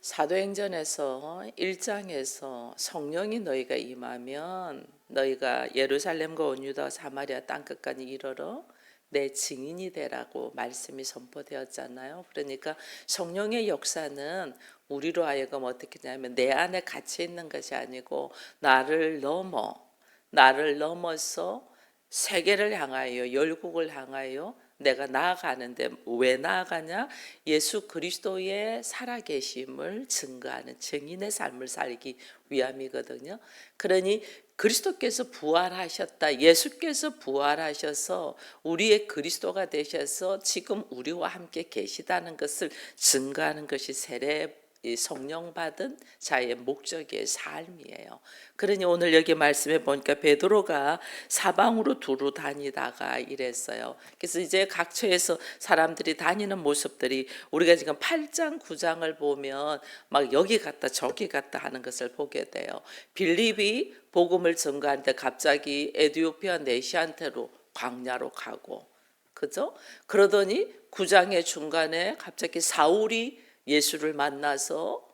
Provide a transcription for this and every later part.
사도행전에서 1장에서 성령이 너희가 임하면 너희가 예루살렘과 온 유다 사마리아 땅끝까지 이르러 내 증인이 되라고 말씀이 선포되었잖아요. 그러니까 성령의 역사는 우리로 하여금 어떻게 하냐면 내 안에 갇혀 있는 것이 아니고 나를 넘어서 세계를 향하여 열국을 향하여 내가 나아가는데, 왜 나아가냐? 예수 그리스도의 살아계심을 증거하는 증인의 삶을 살기 위함이거든요. 그러니 그리스도께서 부활하셨다, 예수께서 부활하셔서 우리의 그리스도가 되셔서 지금 우리와 함께 계시다는 것을 증거하는 것이 세례, 이 성령 받은 자의 목적의 삶이에요. 그러니 오늘 여기 말씀해 보니까 베드로가 사방으로 두루 다니다가 이랬어요. 그래서 이제 각처에서 사람들이 다니는 모습들이 우리가 지금 8장 9장을 보면 막 여기 갔다 저기 갔다 하는 것을 보게 돼요. 빌립이 복음을 전가하는데 갑자기 에디오피아 내시한테로 광야로 가고, 그죠? 그러더니 9장의 중간에 갑자기 사울이 예수를 만나서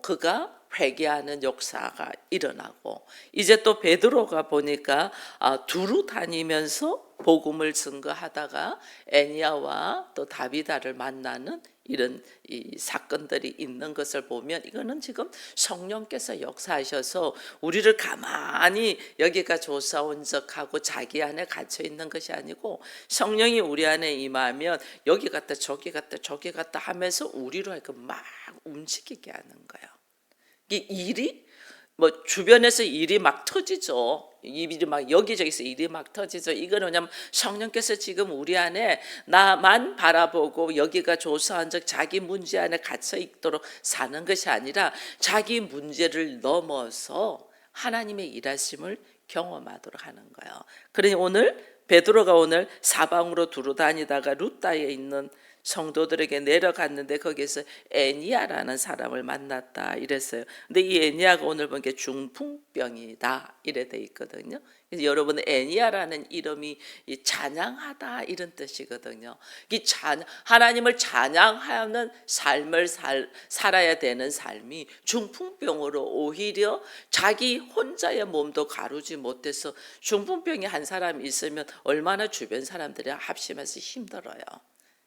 그가 회개하는 역사가 일어나고, 이제 또 베드로가 보니까 두루 다니면서 복음을 증거하다가 애니야와 또 다비다를 만나는 이런 이 사건들이 있는 것을 보면, 이거는 지금 성령께서 역사하셔서 우리를 가만히 여기가 조사온 적하고 자기 안에 갇혀 있는 것이 아니고, 성령이 우리 안에 임하면 여기 갔다 저기 갔다 저기 갔다 하면서 우리로 하여금 막 움직이게 하는 거예요. 이 일이 뭐 주변에서 일이 막 터지죠. 일이 막 여기저기서 일이 막 터지죠. 이거는 뭐냐면 성령께서 지금 우리 안에 나만 바라보고 여기가 조사한 적 자기 문제 안에 갇혀 있도록 사는 것이 아니라 자기 문제를 넘어서 하나님의 일하심을 경험하도록 하는 거예요. 그러니 오늘 베드로가 오늘 사방으로 두루 다니다가 루다에 있는 성도들에게 내려갔는데 거기서 애니야라는 사람을 만났다 이랬어요. 근데 이 애니야가 오늘 본 게 중풍병이다 이래 돼 있거든요. 그래서 여러분, 애니야라는 이름이 이 찬양하다 이런 뜻이거든요. 이 하나님을 찬양하는 삶을 살아야 되는 삶이 중풍병으로 오히려 자기 혼자의 몸도 가루지 못해서, 중풍병이 한 사람 있으면 얼마나 주변 사람들이 합심해서 힘들어요.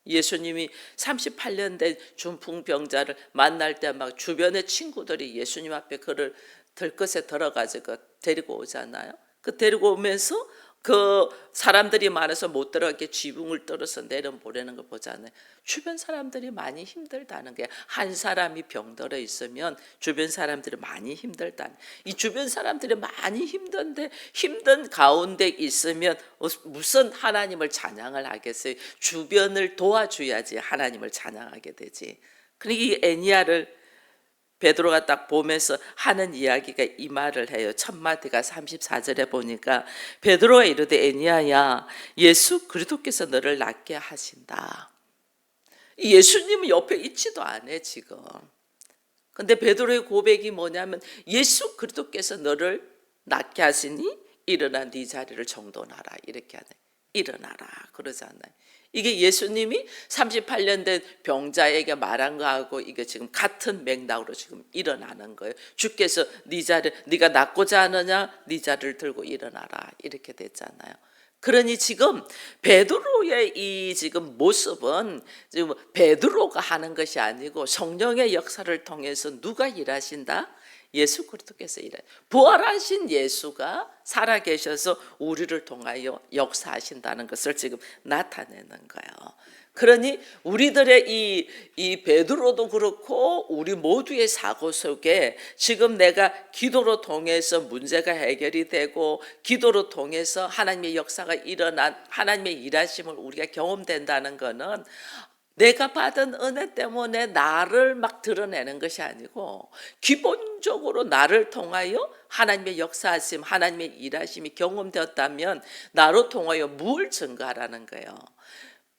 예수님이 38년 된 중풍병자를 만날 때 막 주변의 친구들이 예수님 앞에 그를 들것에 들어가지고 데리고 오잖아요. 그 데리고 오면서 그 사람들이 많아서 못 들어가게 지붕을 떨어서 내려보내는 거 보잖아요. 주변 사람들이 많이 힘들다는 게, 한 사람이 병들어 있으면 주변 사람들이 많이 힘들다는, 이 주변 사람들이 많이 힘든데 힘든 가운데 있으면 무슨 하나님을 찬양을 하겠어요? 주변을 도와줘야지 하나님을 찬양하게 되지. 그러니까 이 애니야를 베드로가 딱 보면서 하는 이야기가 이 말을 해요. 첫 마디가 34절에 보니까 베드로가 이르되 애니야야, 예수 그리스도께서 너를 낫게 하신다. 예수님은 옆에 있지도 않아 지금. 근데 베드로의 고백이 뭐냐면 예수 그리스도께서 너를 낫게 하시니 일어나 네 자리를 정돈하라 이렇게 하네. 일어나라 그러잖아요. 이게 예수님이 38년 된 병자에게 말한 거하고 이게 지금 같은 맥락으로 지금 일어나는 거예요. 주께서 네 자리, 네가 낫고자 하느냐, 네 자리를 들고 일어나라 이렇게 됐잖아요. 그러니 지금 베드로의 이 지금 모습은 지금 베드로가 하는 것이 아니고 성령의 역사를 통해서 누가 일하신다? 예수 그리스도께서 일해. 부활하신 예수가 살아계셔서 우리를 통하여 역사하신다는 것을 지금 나타내는 거예요. 그러니 우리들의 이 베드로도 그렇고 우리 모두의 사고 속에 지금 내가 기도로 통해서 문제가 해결이 되고 기도로 통해서 하나님의 역사가 일어난, 하나님의 일하심을 우리가 경험된다는 것은 내가 받은 은혜 때문에 나를 막 드러내는 것이 아니고 기본적으로 나를 통하여 하나님의 역사하심, 하나님의 일하심이 경험되었다면 나로 통하여 뭘 증거하라는 거예요?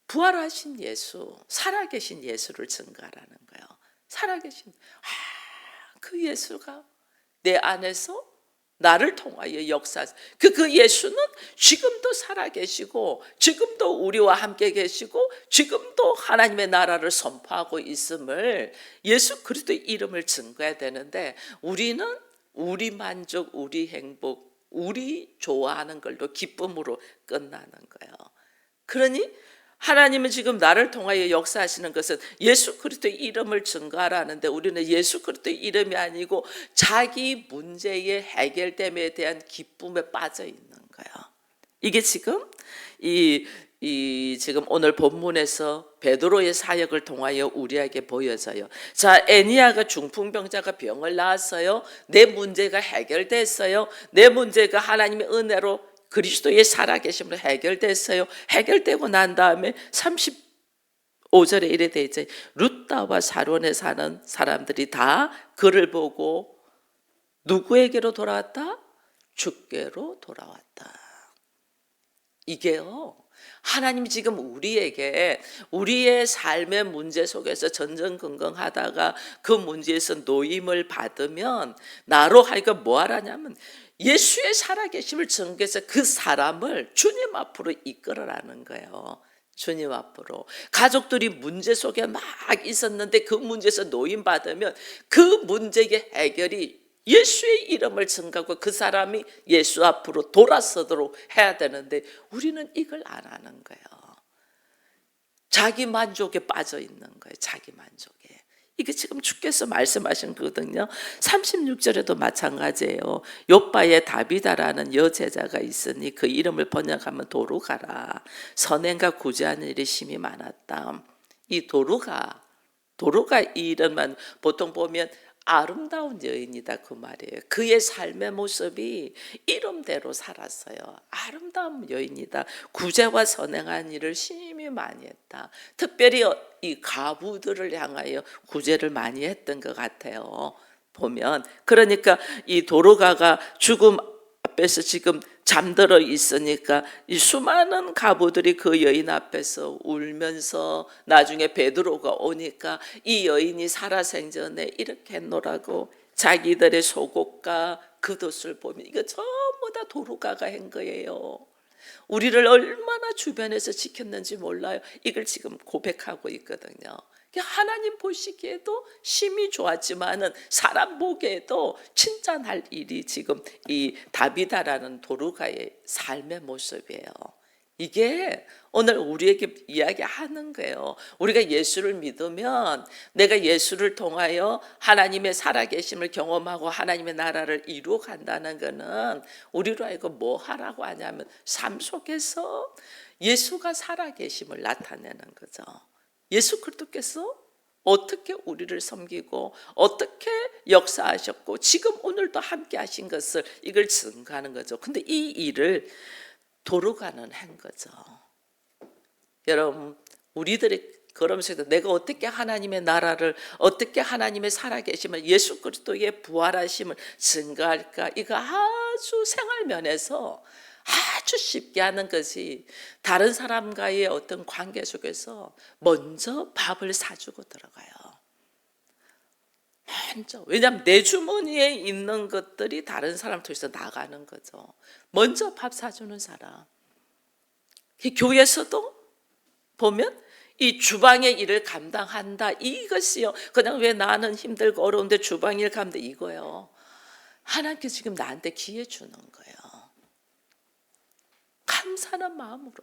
부활하신 예수, 살아계신 예수를 증거하라는 거예요. 살아계신 그 예수가 내 안에서 나를 통하여 역사. 그 예수는 지금도 살아계시고 지금도 우리와 함께 계시고 지금도 하나님의 나라를 선포하고 있음을 예수 그리스도의 이름을 증거해야 되는데 우리는 우리 만족, 우리 행복, 우리 좋아하는 걸로 기쁨으로 끝나는 거예요. 그러니 하나님은 지금 나를 통하여 역사하시는 것은 예수 그리스도의 이름을 증거하라는데 우리는 예수 그리스도의 이름이 아니고 자기 문제의 해결됨에 대한 기쁨에 빠져 있는 거예요. 이게 지금 지금 오늘 본문에서 베드로의 사역을 통하여 우리에게 보여져요. 자, 애니야가 중풍병자가 병을 낳았어요. 내 문제가 해결됐어요. 내 문제가 하나님의 은혜로 그리스도의 살아계심으로 해결됐어요. 해결되고 난 다음에 35절에 이래 돼 있죠. 룻다와 사론에 사는 사람들이 다 그를 보고 누구에게로 돌아왔다? 주께로 돌아왔다. 이게요, 하나님이 지금 우리에게 우리의 삶의 문제 속에서 전전긍긍하다가 그 문제에서 노임을 받으면 나로 하여금 뭐 하라냐면 예수의 살아계심을 증거해서 그 사람을 주님 앞으로 이끌어라는 거예요. 주님 앞으로. 가족들이 문제 속에 막 있었는데 그 문제에서 노임받으면 그 문제의 해결이 예수의 이름을 증거하고 그 사람이 예수 앞으로 돌아서도록 해야 되는데 우리는 이걸 안 하는 거예요. 자기 만족에 빠져 있는 거예요. 자기 만족에. 이게 지금 주께서 말씀하신 거거든요. 36절에도 마찬가지예요. 욥바에 다비다라는 여제자가 있으니 그 이름을 번역하면 도루가라. 선행과 구제하는 일이 심히 많았다. 이 도루가 이 이름만 보통 보면 아름다운 여인이다 그 말이에요. 그의 삶의 모습이 이름대로 살았어요. 아름다운 여인이다. 구제와 선행한 일을 심히 많이 했다. 특별히 이 과부들을 향하여 구제를 많이 했던 것 같아요. 보면 그러니까 이 도르가가 죽음 앞에서 지금 잠들어 있으니까 이 수많은 가부들이 그 여인 앞에서 울면서 나중에 베드로가 오니까 이 여인이 살아생전에 이렇게 했노라고 자기들의 속옷과 겉옷을 보면 이거 전부 다 도르가가 한 거예요. 우리를 얼마나 주변에서 지켰는지 몰라요. 이걸 지금 고백하고 있거든요. 하나님 보시기에도 심히 좋았지만은 사람 보기에도 칭찬할 일이 지금 이 다비다라는 도르가의 삶의 모습이에요. 이게 오늘 우리에게 이야기하는 거예요. 우리가 예수를 믿으면 내가 예수를 통하여 하나님의 살아계심을 경험하고 하나님의 나라를 이루어 간다는 것은 우리로 하여금 뭐 하라고 하냐면 삶 속에서 예수가 살아계심을 나타내는 거죠. 예수 그리스도께서 어떻게 우리를 섬기고 어떻게 역사하셨고 지금 오늘도 함께 하신 것을 이걸 증거하는 거죠. 근데 이 일을 도르가는 한 거죠. 여러분 우리들이 그러면서 내가 어떻게 하나님의 나라를 어떻게 하나님의 살아계심을 예수 그리스도의 부활하심을 증거할까 이거 아주 생활면에서 아주 쉽게 하는 것이 다른 사람과의 어떤 관계 속에서 먼저 밥을 사주고 들어가요. 먼저. 왜냐하면 내 주머니에 있는 것들이 다른 사람 통해서 나가는 거죠. 먼저 밥 사주는 사람. 교회에서도 보면 이 주방의 일을 감당한다. 이것이요. 그냥 왜 나는 힘들고 어려운데 주방 일 감당한다 이거요. 하나님께서 지금 나한테 기회 주는 거예요. 감사한 마음으로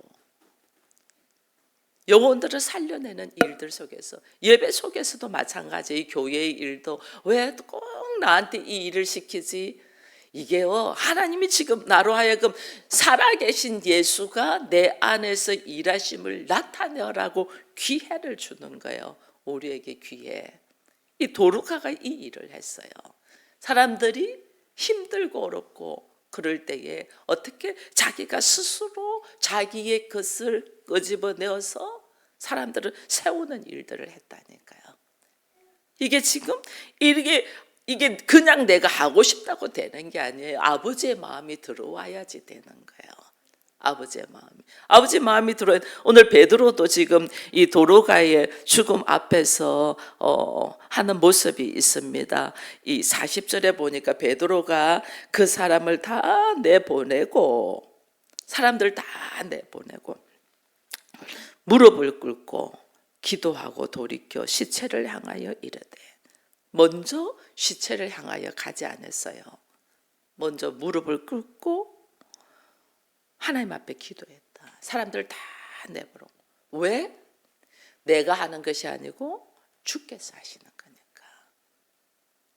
영혼들을 살려내는 일들 속에서 예배 속에서도 마찬가지 이 교회의 일도 왜 꼭 나한테 이 일을 시키지? 이게요 하나님이 지금 나로 하여금 살아계신 예수가 내 안에서 일하심을 나타내라고 기회를 주는 거예요. 우리에게 기회. 이 도르가가 이 일을 했어요. 사람들이 힘들고 어렵고 그럴 때에 어떻게 자기가 스스로 자기의 것을 끄집어내어서 사람들을 세우는 일들을 했다니까요. 이게 지금 이게 그냥 내가 하고 싶다고 되는 게 아니에요. 아버지의 마음이 들어와야지 되는 거예요. 아버지의 마음이 들어요. 오늘 베드로도 지금 이 도로가의 죽음 앞에서 하는 모습이 있습니다. 이 40절에 보니까 베드로가 그 사람을 다 내보내고, 사람들 다 내보내고 무릎을 꿇고 기도하고 돌이켜 시체를 향하여 이르되, 먼저 시체를 향하여 가지 않았어요. 먼저 무릎을 꿇고 하나님 앞에 기도했다. 사람들 다 내버려. 왜? 내가 하는 것이 아니고 주께서 하시는 거니까.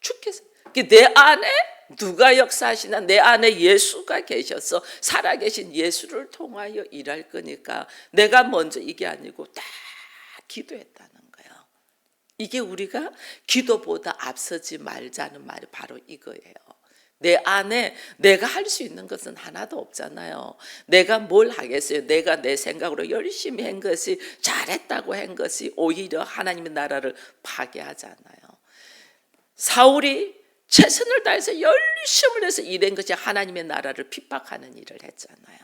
주께서, 내 안에 누가 역사하시나? 내 안에 예수가 계셔서 살아계신 예수를 통하여 일할 거니까 내가 먼저, 이게 아니고 다 기도했다는 거예요. 이게 우리가 기도보다 앞서지 말자는 말이 바로 이거예요. 내 안에 내가 할 수 있는 것은 하나도 없잖아요. 내가 뭘 하겠어요? 내가 내 생각으로 열심히 한 것이, 잘했다고 한 것이 오히려 하나님의 나라를 파괴하잖아요. 사울이 최선을 다해서 열심을 해서 일한 것이 하나님의 나라를 핍박하는 일을 했잖아요.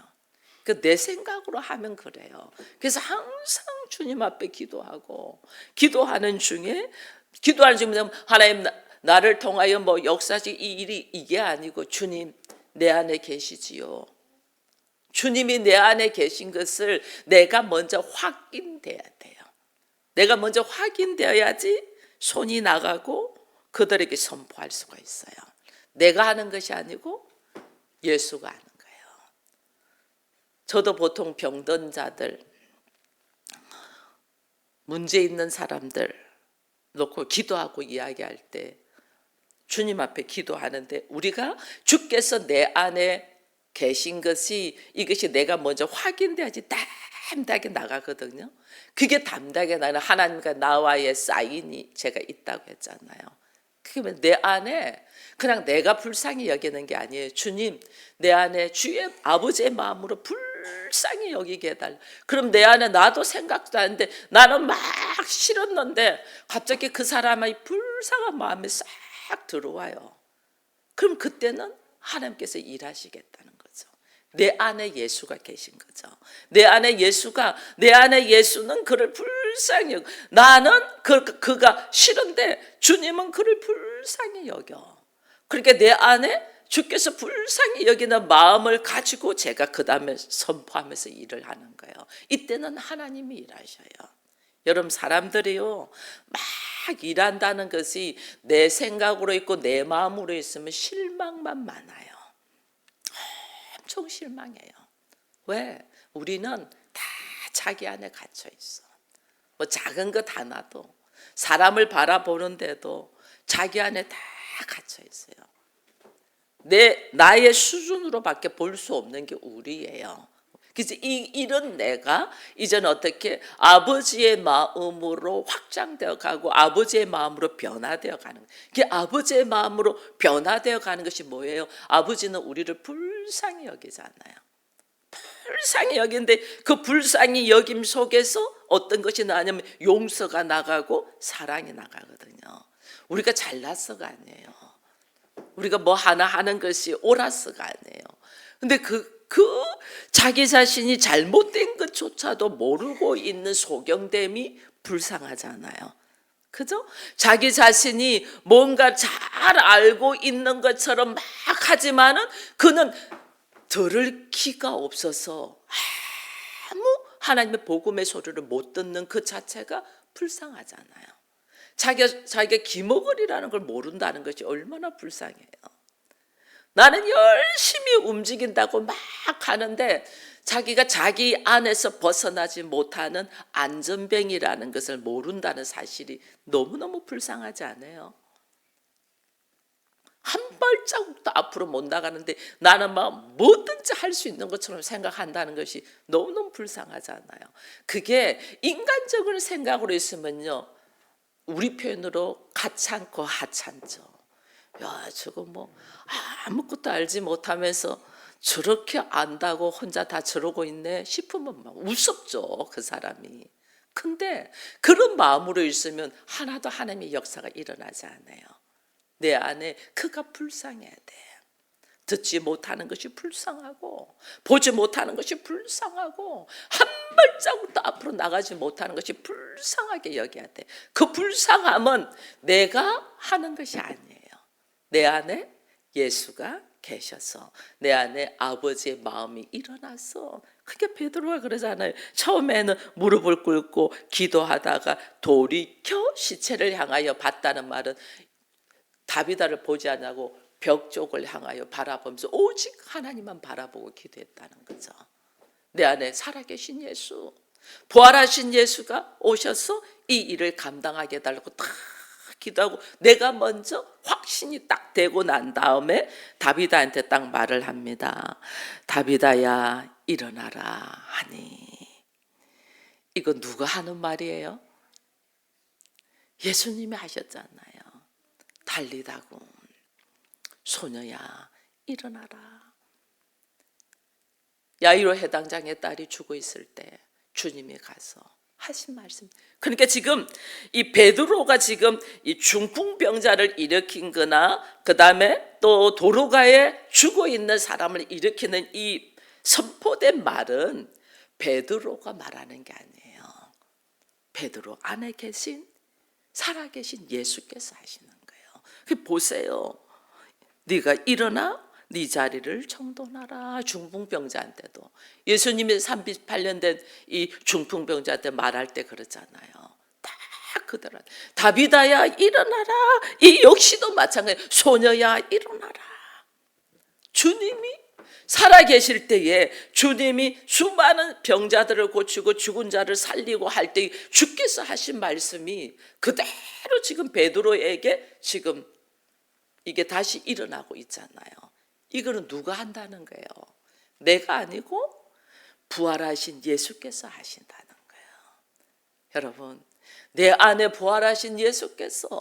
내 생각으로 하면 그래요. 그래서 항상 주님 앞에 기도하고, 기도하는 중에 하나님, 나를 통하여 뭐 역사적 이 일이, 이게 아니고 주님 내 안에 계시지요. 주님이 내 안에 계신 것을 내가 먼저 확인돼야 돼요. 내가 먼저 확인되어야지 손이 나가고 그들에게 선포할 수가 있어요. 내가 하는 것이 아니고 예수가 하는 거예요. 저도 보통 병든 자들, 문제 있는 사람들 놓고 기도하고 이야기할 때 주님 앞에 기도하는데, 우리가 주께서 내 안에 계신 것이, 이것이 내가 먼저 확인돼야지 담대하게 나가거든요. 그게 담대하게 나는 하나님과 나와의 사인이 제가 있다고 했잖아요. 그게 내 안에 그냥 내가 불쌍히 여기는 게 아니에요. 주님, 내 안에 주의 아버지의 마음으로 불쌍히 여기게 해달라. 그럼 내 안에 나도 생각도 하는데 나는 막 싫었는데 갑자기 그 사람의 불쌍한 마음이 싹 들어와요. 그럼 그때는 하나님께서 일하시겠다는 거죠. 내 안에 예수가 계신 거죠. 내 안에 예수는 그를 불쌍히 여겨. 나는 그가 싫은데 주님은 그를 불쌍히 여겨. 그러니까 내 안에 주께서 불쌍히 여기는 마음을 가지고 제가 그 다음에 선포하면서 일을 하는 거예요. 이때는 하나님이 일하셔요. 여러분, 사람들이요 막 일한다는 것이 내 생각으로 있고 내 마음으로 있으면 실망만 많아요. 엄청 실망해요. 왜? 우리는 다 자기 안에 갇혀 있어. 뭐 작은 것 하나도, 사람을 바라보는데도 자기 안에 다 갇혀 있어요. 나의 수준으로밖에 볼 수 없는 게 우리예요. 그래서 이런 내가 이제는 어떻게 아버지의 마음으로 확장되어 가고 아버지의 마음으로 변화되어 가는 거예요. 그 아버지의 마음으로 변화되어 가는 것이 뭐예요? 아버지는 우리를 불쌍히 여기잖아요. 불쌍히 여기는데 그 불쌍히 여김 속에서 어떤 것이 나냐면 용서가 나가고 사랑이 나가거든요. 우리가 잘났어가 아니에요. 우리가 뭐 하나 하는 것이 옳았어가 아니에요. 근데 그 자기 자신이 잘못된 것조차도 모르고 있는 소경됨이 불쌍하잖아요. 그죠? 자기 자신이 뭔가 잘 알고 있는 것처럼 막 하지만은 그는 들을 귀가 없어서 아무 하나님의 복음의 소리를 못 듣는 그 자체가 불쌍하잖아요. 자기가 기먹으리라는 걸 모른다는 것이 얼마나 불쌍해요. 나는 열심히 움직인다고 막 하는데 자기가 자기 안에서 벗어나지 못하는 안전뱅이라는 것을 모른다는 사실이 너무너무 불쌍하지 않아요? 한 발자국도 앞으로 못 나가는데 나는 막 뭐든지 할 수 있는 것처럼 생각한다는 것이 너무너무 불쌍하잖아요. 그게 인간적인 생각으로 있으면요, 우리 표현으로 가찮고 하찮죠. 야, 저거 뭐 아무것도 알지 못하면서 저렇게 안다고 혼자 다 저러고 있네 싶으면 막 우습죠, 그 사람이. 근데 그런 마음으로 있으면 하나도 하나님의 역사가 일어나지 않아요. 내 안에 그가 불쌍해야 돼. 듣지 못하는 것이 불쌍하고 보지 못하는 것이 불쌍하고 한 발자국도 앞으로 나가지 못하는 것이 불쌍하게 여겨야 돼. 그 불쌍함은 내가 하는 것이 아니에요. 내 안에 예수가 계셔서 내 안에 아버지의 마음이 일어나서, 그게 베드로가 그러잖아요. 처음에는 무릎을 꿇고 기도하다가 돌이켜 시체를 향하여 봤다는 말은 다비다를 보지 않냐고 벽 쪽을 향하여 바라보면서 오직 하나님만 바라보고 기도했다는 거죠. 내 안에 살아계신 예수, 부활하신 예수가 오셔서 이 일을 감당하게 해달라고 다 기도하고 내가 먼저 확신이 딱 되고 난 다음에 다비다한테 딱 말을 합니다. 다비다야 일어나라 하니. 이거 누가 하는 말이에요? 예수님이 하셨잖아요. 달리다고 소녀야 일어나라. 야이로 해당장의 딸이 죽어 있을 때 주님이 가서 하신 말씀. 그러니까 지금 이 베드로가 지금 이 중풍병자를 일으킨 거나 그 다음에 또 도로가에 죽어 있는 사람을 일으키는 이 선포된 말은 베드로가 말하는 게 아니에요. 베드로 안에 계신 살아계신 예수께서 하시는 거예요. 보세요. 네가 일어나 네 자리를 정돈하라. 중풍병자한테도 예수님이 38년 된 이 중풍병자한테 말할 때 그러잖아요. 다 그대로 다비다야 일어나라. 이 역시도 마찬가지. 소녀야 일어나라. 주님이 살아계실 때에 주님이 수많은 병자들을 고치고 죽은 자를 살리고 할 때 주께서 하신 말씀이 그대로 지금 베드로에게 지금 이게 다시 일어나고 있잖아요. 이거는 누가 한다는 거예요? 내가 아니고 부활하신 예수께서 하신다는 거예요. 여러분, 내 안에 부활하신 예수께서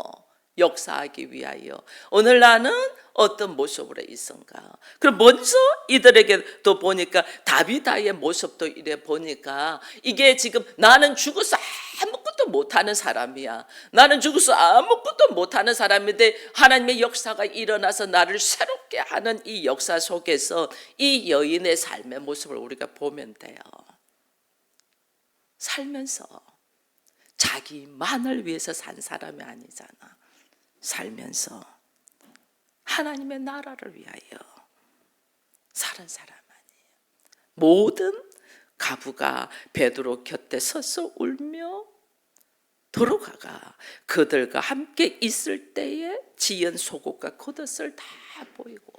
역사하기 위하여 오늘 나는 어떤 모습으로 있은가. 그럼 먼저 이들에게 또 보니까 다비다의 모습도 이래 보니까 이게 지금 나는 죽어서 아무것도 못하는 사람이야. 나는 죽어서 아무것도 못하는 사람인데 하나님의 역사가 일어나서 나를 새롭게 하는 이 역사 속에서 이 여인의 삶의 모습을 우리가 보면 돼요. 살면서 자기만을 위해서 산 사람이 아니잖아. 살면서 하나님의 나라를 위하여 살은 사람 아니에요. 모든 가부가 베드로 곁에 서서 울며 도로가가 그들과 함께 있을 때에 지은 속옷과 겉옷을 다 보이고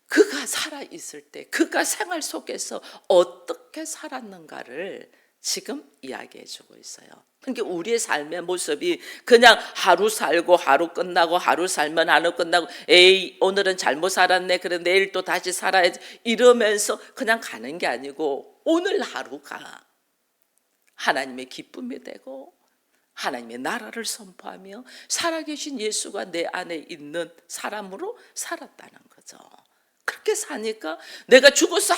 그가 살아있을 때 그가 생활 속에서 어떻게 살았는가를 지금 이야기해 주고 있어요. 그러니까 우리의 삶의 모습이 그냥 하루 살고 하루 끝나고 하루 살면 하루 끝나고 에이 오늘은 잘못 살았네 그래 내일 또 다시 살아야지 이러면서 그냥 가는 게 아니고 오늘 하루가 하나님의 기쁨이 되고 하나님의 나라를 선포하며 살아계신 예수가 내 안에 있는 사람으로 살았다는 거죠. 그렇게 사니까 내가 죽어서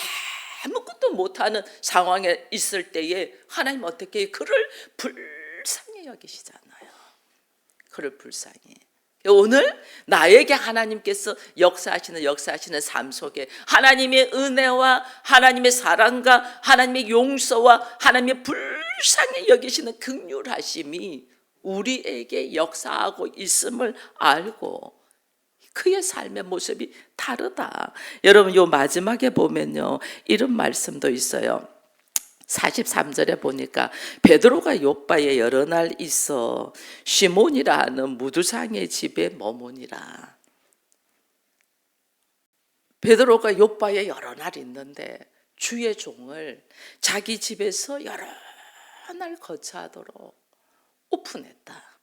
아무것도 못하는 상황에 있을 때에 하나님 어떻게 그를 불쌍히 여기시잖아요. 그를 불쌍히. 오늘 나에게 하나님께서 역사하시는 삶 속에 하나님의 은혜와 하나님의 사랑과 하나님의 용서와 하나님의 불쌍히 여기시는 긍휼하심이 우리에게 역사하고 있음을 알고 그의 삶의 모습이 다르다. 여러분 요 마지막에 보면요 이런 말씀도 있어요. 43절에 보니까 베드로가 요바에 여러 날 있어 시몬이라 하는 무두상의 집에 머무니라. 베드로가 요바에 여러 날 있는데 주의 종을 자기 집에서 여러 날 거처하도록 오픈했다.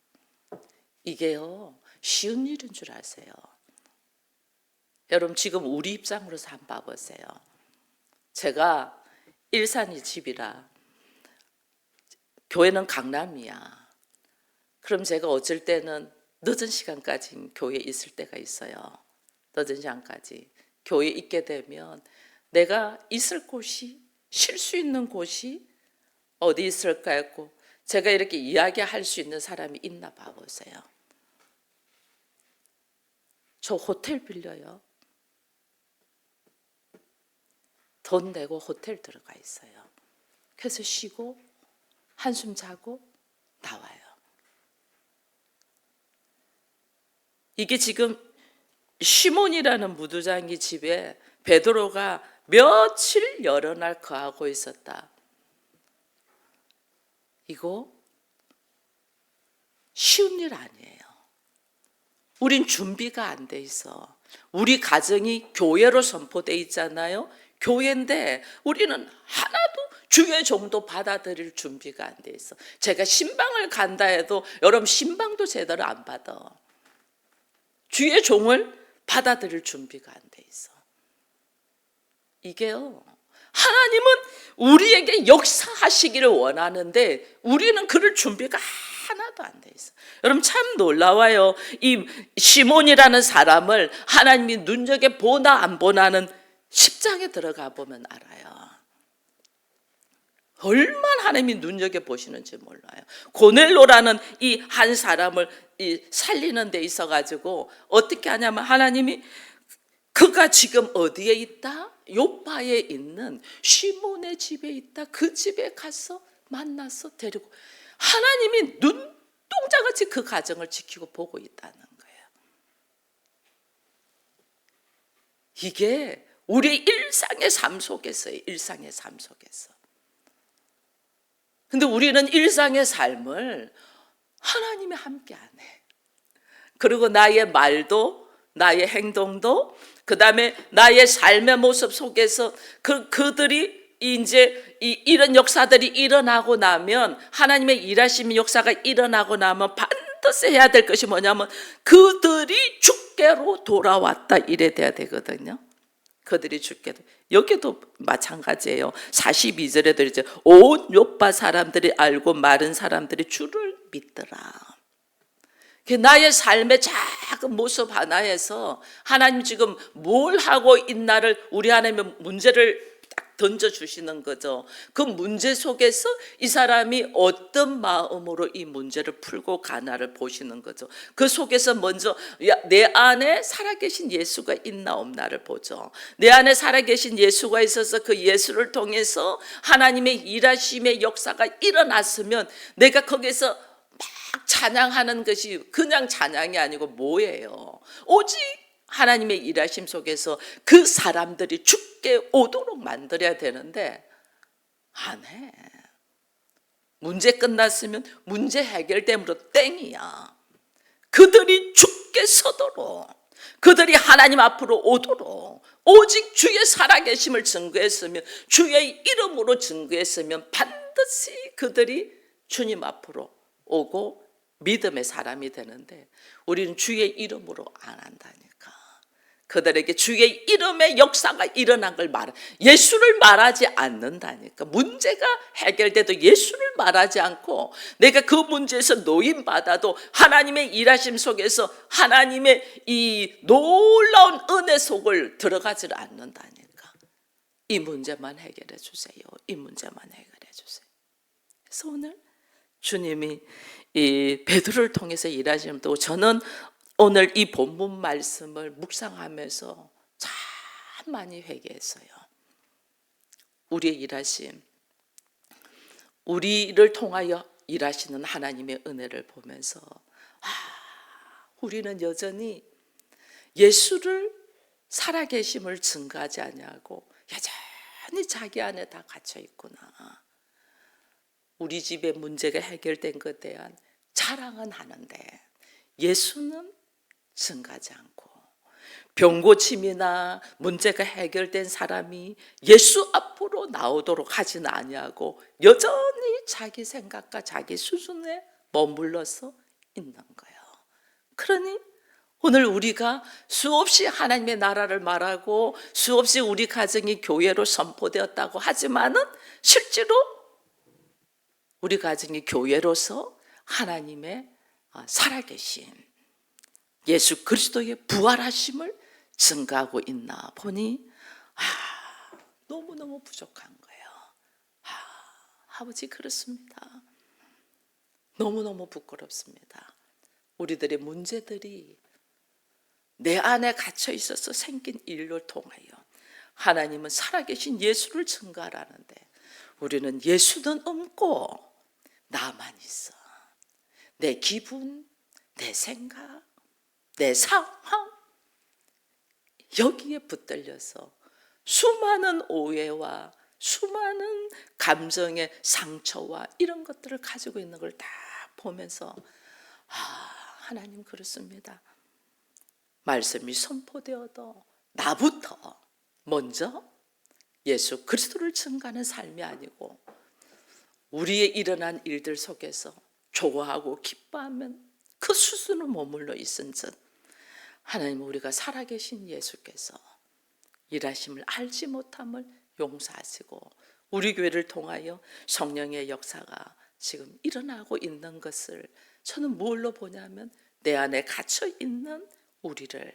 이게요 쉬운 일인 줄 아세요? 여러분 지금 우리 입장으로서 한번 봐보세요. 제가 일산이 집이라 교회는 강남이야. 그럼 제가 어쩔 때는 늦은 시간까지 교회에 있을 때가 있어요. 늦은 시간까지 교회에 있게 되면 내가 있을 곳이 쉴 수 있는 곳이 어디 있을까 했고 제가 이렇게 이야기할 수 있는 사람이 있나 봐보세요. 저 호텔 빌려요. 돈 내고 호텔 들어가 있어요. 그래서 쉬고 한숨 자고 나와요. 이게 지금 시몬이라는 무두장이 집에 베드로가 며칠 여러 날 거하고 있었다. 이거 쉬운 일 아니에요. 우린 준비가 안 돼 있어. 우리 가정이 교회로 선포돼 있잖아요. 교회인데 우리는 하나도 주의 종도 받아들일 준비가 안 돼 있어. 제가 신방을 간다 해도 여러분 신방도 제대로 안 받아. 주의 종을 받아들일 준비가 안 돼 있어. 이게요, 하나님은 우리에게 역사하시기를 원하는데 우리는 그럴 준비가 하나도 안 돼 있어. 여러분 참 놀라워요. 이 시몬이라는 사람을 하나님이 눈여겨보나 안 보나는 10장에 들어가 보면 알아요. 얼마나 하나님이 눈여겨보시는지 몰라요. 고넬로라는 이 한 사람을 살리는 데 있어가지고 어떻게 하냐면 하나님이 그가 지금 어디에 있다? 요파에 있는 시몬의 집에 있다. 그 집에 가서 만나서 데리고 하나님이 눈동자같이 그 가정을 지키고 보고 있다는 거예요. 이게 우리 일상의 삶 속에서요. 일상의 삶 속에서. 근데 우리는 일상의 삶을 하나님이 함께 안 해. 그리고 나의 말도 나의 행동도 그다음에 나의 삶의 모습 속에서 그들이 이제 이런 역사들이 일어나고 나면 하나님의 일하심의 역사가 일어나고 나면 반드시 해야 될 것이 뭐냐면 그들이 주께로 돌아왔다 이래 돼야 되거든요. 그들이 주께로. 여기도 마찬가지예요. 42절에도 이제 온 요파 사람들이 알고 마른 사람들이 주를 믿더라. 나의 삶의 작은 모습 하나에서 하나님 지금 뭘 하고 있나를 우리 하나님의 문제를 딱 던져주시는 거죠. 그 문제 속에서 이 사람이 어떤 마음으로 이 문제를 풀고 가나를 보시는 거죠. 그 속에서 먼저 내 안에 살아계신 예수가 있나 없나를 보죠. 내 안에 살아계신 예수가 있어서 그 예수를 통해서 하나님의 일하심의 역사가 일어났으면 내가 거기서 막 찬양하는 것이 그냥 찬양이 아니고 뭐예요? 오직 하나님의 일하심 속에서 그 사람들이 주께 오도록 만들어야 되는데 안 해. 문제 끝났으면 문제 해결됨으로 땡이야. 그들이 주께 서도록 그들이 하나님 앞으로 오도록 오직 주의 살아계심을 증거했으면 주의 이름으로 증거했으면 반드시 그들이 주님 앞으로 오고 믿음의 사람이 되는데 우리는 주의 이름으로 안 한다니까. 그들에게 주의 이름의 역사가 일어난 걸 예수를 말하지 않는다니까. 문제가 해결돼도 예수를 말하지 않고 내가 그 문제에서 노인받아도 하나님의 일하심 속에서 하나님의 이 놀라운 은혜 속을 들어가지를 않는다니까. 이 문제만 해결해 주세요. 이 문제만 해결해 주세요. 그래서 오늘 주님이 이 베드로를 통해서 일하시는 또 저는 오늘 이 본문 말씀을 묵상하면서 참 많이 회개했어요. 우리의 일하심, 우리를 통하여 일하시는 하나님의 은혜를 보면서 우리는 여전히 예수를 살아계심을 증거하지 아니하고 여전히 자기 안에 다 갇혀 있구나. 우리 집의 문제가 해결된 것에 대한 자랑은 하는데 예수는 증가하지 않고 병고침이나 문제가 해결된 사람이 예수 앞으로 나오도록 하지는 아니하고 여전히 자기 생각과 자기 수준에 머물러서 있는 거예요. 그러니 오늘 우리가 수없이 하나님의 나라를 말하고 수없이 우리 가정이 교회로 선포되었다고 하지만은 실제로 우리 가정이 교회로서 하나님의 살아계신 예수 그리스도의 부활하심을 증가하고 있나 보니 너무너무 부족한 거예요. 아버지 그렇습니다. 너무너무 부끄럽습니다. 우리들의 문제들이 내 안에 갇혀 있어서 생긴 일을 통하여 하나님은 살아계신 예수를 증거하라는데 우리는 예수는 없고 나만 있어. 내 기분, 내 생각, 내 상황 여기에 붙들려서 수많은 오해와 수많은 감정의 상처와 이런 것들을 가지고 있는 걸 다 보면서 하나님 그렇습니다. 말씀이 선포되어도 나부터 먼저 예수 그리스도를 증거하는 삶이 아니고 우리의 일어난 일들 속에서 좋아하고 기뻐하면 그 수준으로 머물러 있은즉 하나님 우리가 살아계신 예수께서 일하심을 알지 못함을 용서하시고 우리 교회를 통하여 성령의 역사가 지금 일어나고 있는 것을 저는 뭘로 보냐면 내 안에 갇혀 있는 우리를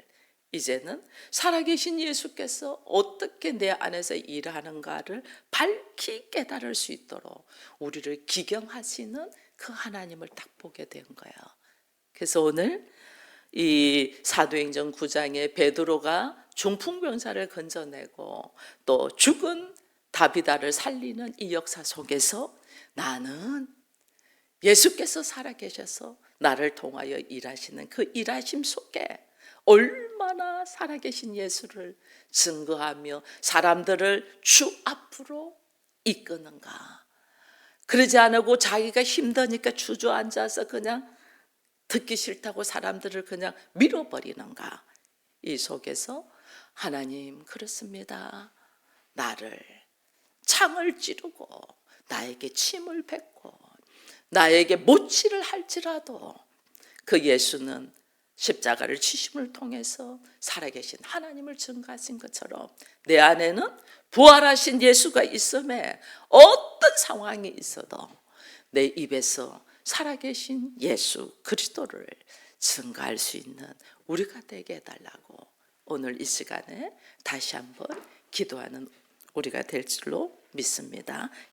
이제는 살아계신 예수께서 어떻게 내 안에서 일하는가를 밝히 깨달을 수 있도록 우리를 기경하시는 그 하나님을 딱 보게 된 거예요. 그래서 오늘 이 사도행전 9장에 베드로가 중풍병자를 건져내고 또 죽은 다비다를 살리는 이 역사 속에서 나는 예수께서 살아계셔서 나를 통하여 일하시는 그 일하심 속에 얼마나 살아계신 예수를 증거하며 사람들을 주 앞으로 이끄는가. 그러지 않고 자기가 힘드니까 주저앉아서 그냥 듣기 싫다고 사람들을 그냥 밀어버리는가. 이 속에서 하나님 그렇습니다. 나를 창을 찌르고 나에게 침을 뱉고 나에게 모치를 할지라도 그 예수는 십자가를 지심을 통해서 살아계신 하나님을 증거하신 것처럼 내 안에는 부활하신 예수가 있음에 어떤 상황이 있어도 내 입에서 살아계신 예수 그리스도를 증거할 수 있는 우리가 되게 해달라고 오늘 이 시간에 다시 한번 기도하는 우리가 될 줄로 믿습니다.